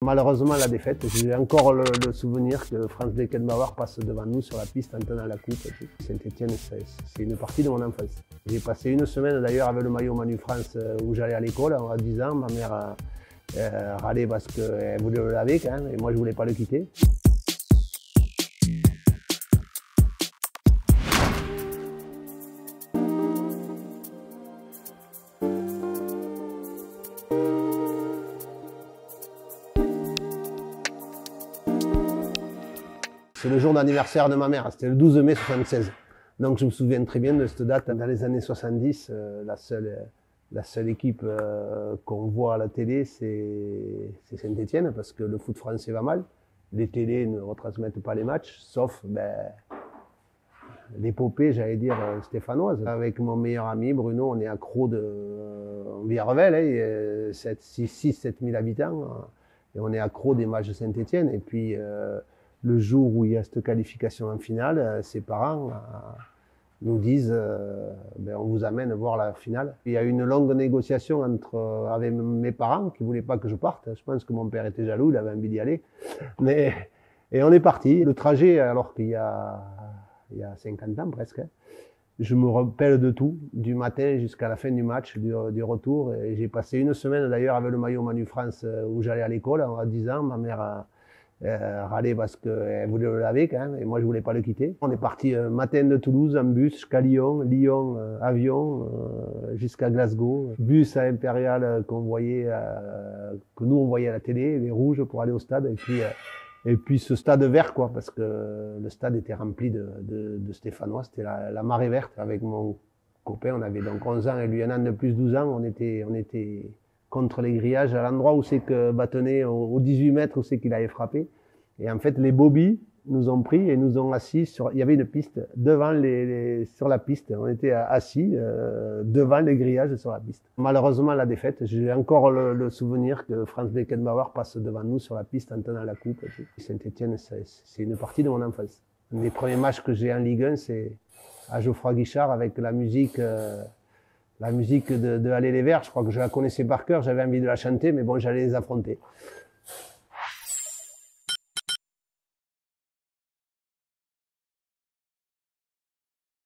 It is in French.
Malheureusement, la défaite, j'ai encore le souvenir que Franz Beckenbauer passe devant nous sur la piste en tenant la coupe. Saint-Etienne, c'est une partie de mon enfance. J'ai passé une semaine d'ailleurs avec le maillot Manu France où j'allais à l'école à 10 ans. Ma mère râlait parce qu'elle voulait le laver quand même et moi je voulais pas le quitter. C'est le jour d'anniversaire de ma mère, c'était le 12 mai 1976. Donc je me souviens très bien de cette date. Dans les années 70, la seule équipe qu'on voit à la télé, c'est Saint-Etienne, parce que le foot français va mal. Les télés ne retransmettent pas les matchs, sauf l'épopée, j'allais dire, stéphanoise. Avec mon meilleur ami, Bruno, on est accro on vit à Revel, 6-7 000 habitants, et on est accro des matchs de Saint-Etienne. Et puis, le jour où il y a cette qualification en finale, ses parents nous disent on vous amène voir la finale. Il y a eu une longue négociation avec mes parents qui ne voulaient pas que je parte. Je pense que mon père était jaloux, il avait envie d'y aller. Et on est parti. Le trajet, alors qu'il y a 50 ans presque, je me rappelle de tout, du matin jusqu'à la fin du match, du retour. Et j'ai passé une semaine d'ailleurs avec le maillot Manu France où j'allais à l'école à 10 ans. Ma mère râlait parce qu'elle voulait le laver quand même et moi je voulais pas le quitter. On est parti matin de Toulouse en bus jusqu'à Lyon, avion jusqu'à Glasgow, bus à Impérial qu'on voyait, que nous on voyait à la télé, les rouges pour aller au stade et puis ce stade vert quoi, parce que le stade était rempli de Stéphanois, c'était la marée verte. Avec mon copain, on avait donc 11 ans et lui un an de plus, 12 ans, on était contre les grillages, à l'endroit où c'est que Bâtonnet, aux 18 mètres, où c'est qu'il avait frappé. Et en fait, les bobbies nous ont pris et nous ont assis il y avait une piste devant sur la piste. On était assis devant les grillages sur la piste. Malheureusement, la défaite, j'ai encore le souvenir que Franz Beckenbauer passe devant nous sur la piste en tenant la coupe. Saint-Etienne, c'est une partie de mon enfance. Un des premiers matchs que j'ai en Ligue 1, c'est à Geoffroy Guichard avec la musique de Aller les Verts. Je crois que je la connaissais par cœur, j'avais envie de la chanter, mais bon, j'allais les affronter.